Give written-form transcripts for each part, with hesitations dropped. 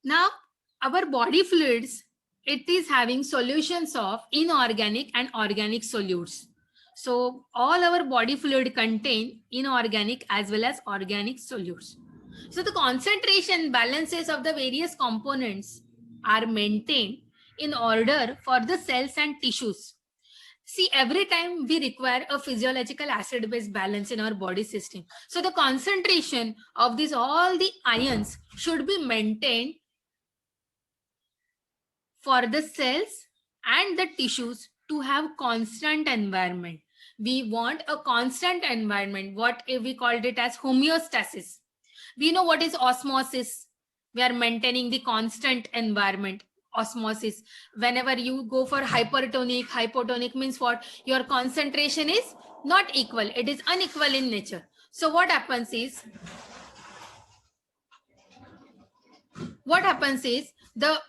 Now, our body fluids, it is having solutions of inorganic and organic solutes. So all our body fluid contain inorganic as well as organic solutes. So the concentration balances of the various components are maintained in order for the cells and tissues. See, every time we require a physiological acid-base balance in our body system. So the concentration of these all the ions should be maintained for the cells and the tissues to have constant environment. We want a constant environment, what we called it as homeostasis. We know what is osmosis. We are maintaining the constant environment, osmosis. Whenever you go for hypertonic, hypotonic means what? Your concentration is not equal. It is unequal in nature. So what happens is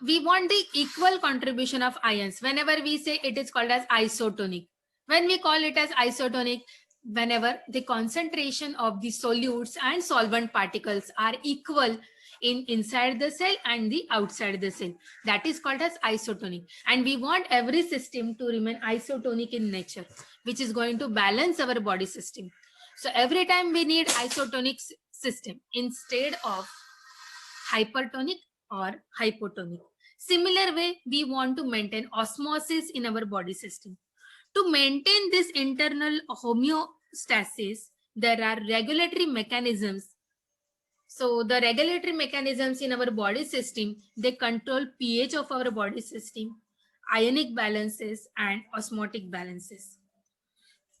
we want the equal contribution of ions. Whenever we say it is called as isotonic. When we call it as isotonic, whenever the concentration of the solutes and solvent particles are equal in inside the cell and the outside the cell, that is called as isotonic. And we want every system to remain isotonic in nature, which is going to balance our body system. So every time we need isotonic system instead of hypertonic or hypotonic. Similar way, we want to maintain osmosis in our body system. To maintain this internal homeostasis, there are regulatory mechanisms. So the regulatory mechanisms in our body system, they control pH of our body system, ionic balances and osmotic balances.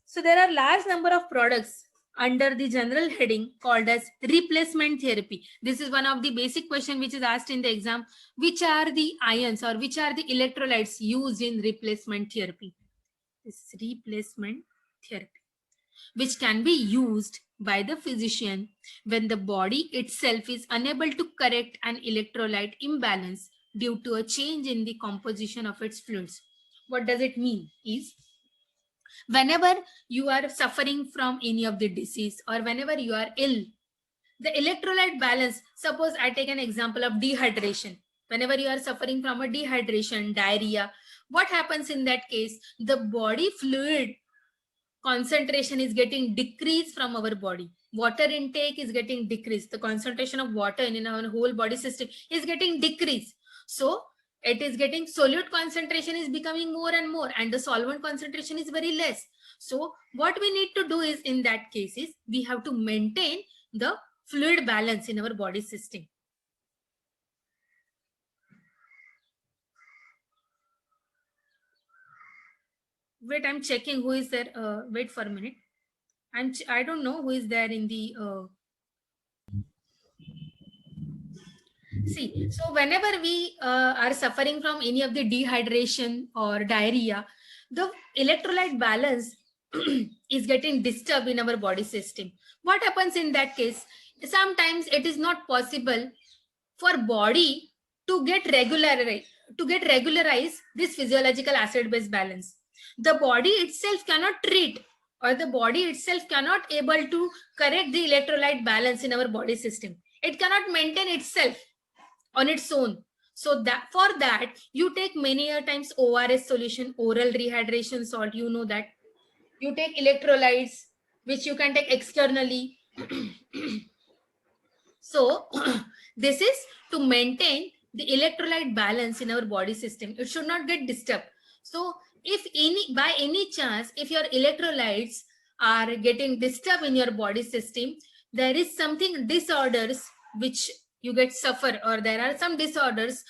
So there are large number of products under the general heading called as replacement therapy. This is one of the basic question which is asked in the exam. Which are the ions or which are the electrolytes used in replacement therapy? This replacement therapy, which can be used by the physician when the body itself is unable to correct an electrolyte imbalance due to a change in the composition of its fluids. What does it mean? Is whenever you are suffering from any of the disease or whenever you are ill, the electrolyte balance, suppose I take an example of dehydration. Whenever you are suffering from a dehydration, diarrhea, what happens in that case? The body fluid concentration is getting decreased from our body. Water intake is getting decreased. The concentration of water in our whole body system is getting decreased. So it is getting solute concentration is becoming more and more, and the solvent concentration is very less. So what we need to do is, in that case, is we have to maintain the fluid balance in our body system. Wait, I'm checking who is there. Wait for a minute. I don't know who is there in the see. So whenever we are suffering from any of the dehydration or diarrhea, the electrolyte balance is getting disturbed in our body system. What happens in that case? Sometimes it is not possible for body to get regularized this physiological acid-base balance. The body itself cannot treat, or the body itself cannot able to correct the electrolyte balance in our body system. It cannot maintain itself on its own. So that for that you take many a times ORS solution, oral rehydration salt. You know that you take electrolytes which you can take externally. So this is to maintain the electrolyte balance in our body system. It should not get disturbed. So if by any chance, if your electrolytes are getting disturbed in your body system, there is something disorders which you get suffer, or there are some disorders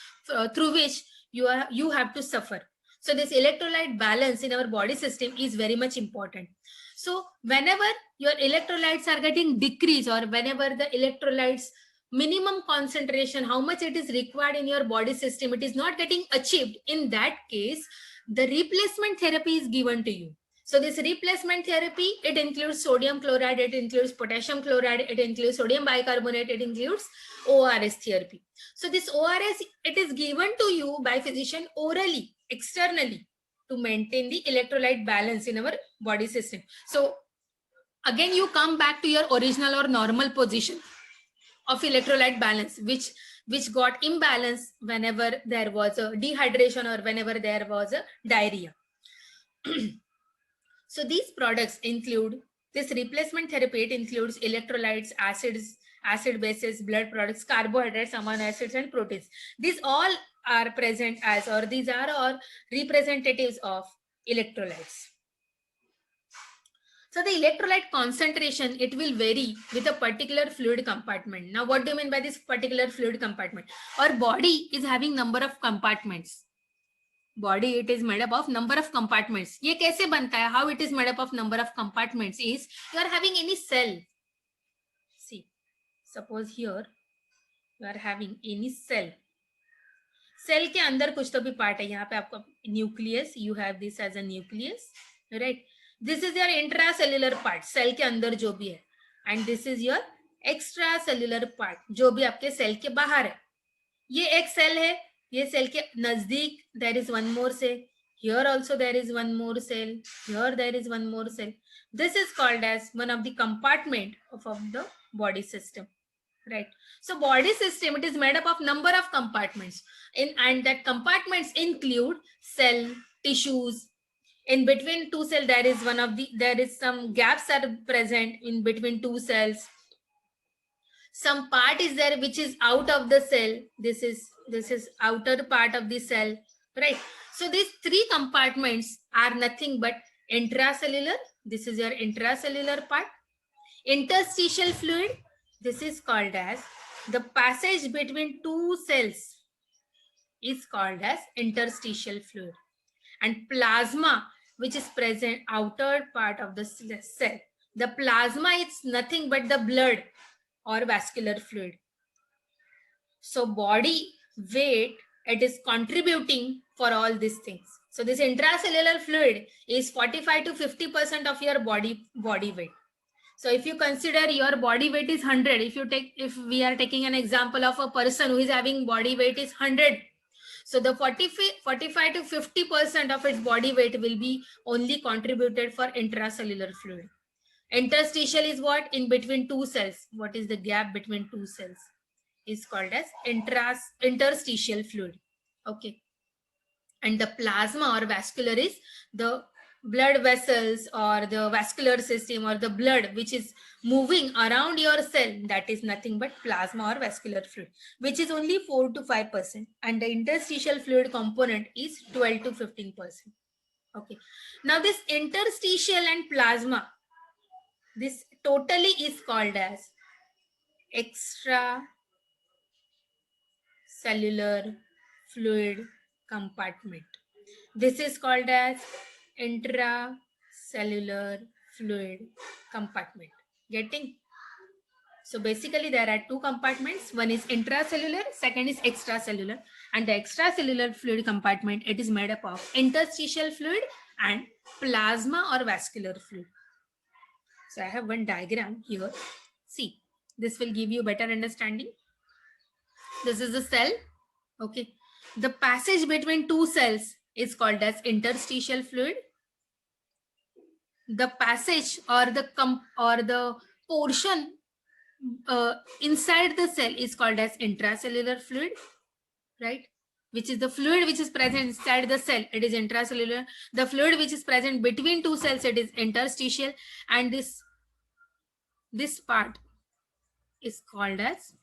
through which you have to suffer. So this electrolyte balance in our body system is very much important. So whenever your electrolytes are getting decreased, or whenever the electrolytes minimum concentration, how much it is required in your body system, it is not getting achieved, in that case the replacement therapy is given to you. So this replacement therapy, it includes sodium chloride, it includes potassium chloride, it includes sodium bicarbonate, it includes ORS therapy. So this ORS, it is given to you by physician orally, externally, to maintain the electrolyte balance in our body system. So again, you come back to your original or normal position of electrolyte balance, which which got imbalance whenever there was a dehydration or whenever there was a diarrhea. So these products include, this replacement therapy, it includes electrolytes, acids, acid bases, blood products, carbohydrates, amino acids, and proteins. These all are present as, or these are all representatives of electrolytes. So the electrolyte concentration, it will vary with a particular fluid compartment. Now, what do you mean by this particular fluid compartment? Our body is having number of compartments. Body, it is made up of number of compartments. ये कैसे बनता है? How it is made up of number of compartments is, you are having any cell. See, suppose here you are having any cell. Cell के अंदर कुछ तो भी part है. यहाँ पे आपको nucleus, you have this as a nucleus, right? This is your intracellular part, cell के अंदर जो भी है, and this is your extracellular part, जो भी आपके cell के बाहर है. ये एक cell है, ये cell के नजदीक there is one more cell. Here also there is one more cell. Here there is one more cell. This is called as one of the compartment of the body system, right? So body system, it is made up of number of compartments, and that compartments include cell, tissues. In between two cells, there is some gaps are present in between two cells. Some part is there which is out of the cell. This is outer part of the cell, right? So these three compartments are nothing but intracellular. This is your intracellular part. Interstitial fluid, this is called as the passage between two cells, is called as interstitial fluid. And plasma, which is present outer part of the cell. The plasma is nothing but the blood or vascular fluid. So body weight, it is contributing for all these things. So this intracellular fluid is 45 to 50% of your body weight. So if you consider your body weight is 100, if we are taking an example of a person who is having body weight is 100, so the 45 to 50% of its body weight will be only contributed for intracellular fluid. Interstitial is what? In between two cells. What is the gap between two cells? Is called as interstitial fluid. Okay. And the plasma or vascular is the blood vessels or the vascular system or the blood which is moving around your cell. That is nothing but plasma or vascular fluid, which is only 4 to 5%. And the interstitial fluid component is 12 to 15%. Okay. Now this interstitial and plasma, this totally is called as extracellular fluid compartment. This is called as intracellular fluid compartment. Getting? So basically there are two compartments. One is intracellular, second is extracellular. And the extracellular fluid compartment, it is made up of interstitial fluid and plasma or vascular fluid. So I have one diagram here. See, this will give you better understanding. This is a cell. Okay. The passage between two cells is called as interstitial fluid. The passage or the portion inside the cell is called as intracellular fluid, right? Which is the fluid which is present inside the cell, it is intracellular. The fluid which is present between two cells, it is interstitial. And this part is called as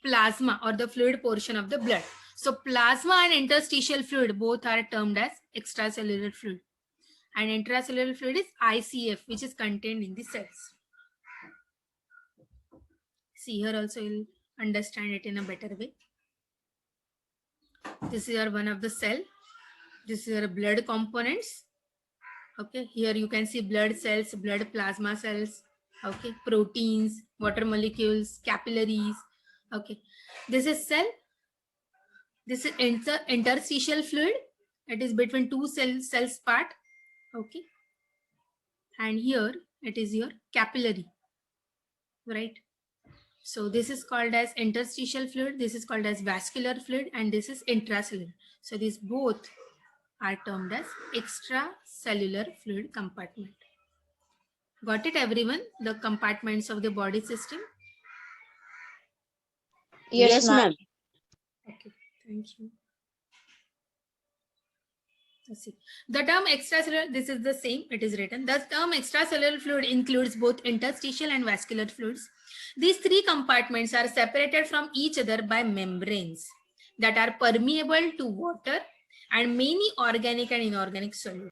plasma or the fluid portion of the blood. So plasma and interstitial fluid both are termed as extracellular fluid. And intracellular fluid is ICF, which is contained in the cells. See, here also you'll understand it in a better way. This is your one of the cell. This is your blood components. Okay, here you can see blood cells, blood plasma cells. Okay, proteins, water molecules, capillaries. Okay, this is cell. This is interstitial fluid. It is between two cells part. Okay, and here it is your capillary, right? So this is called as interstitial fluid, this is called as vascular fluid, and this is intracellular. So these both are termed as extracellular fluid compartment. Got it, everyone? The compartments of the body system. Yes, ma'am. Okay, thank you. Let's see. The term extracellular, this is the same, it is written. The term extracellular fluid includes both interstitial and vascular fluids. These three compartments are separated from each other by membranes that are permeable to water and many organic and inorganic solids.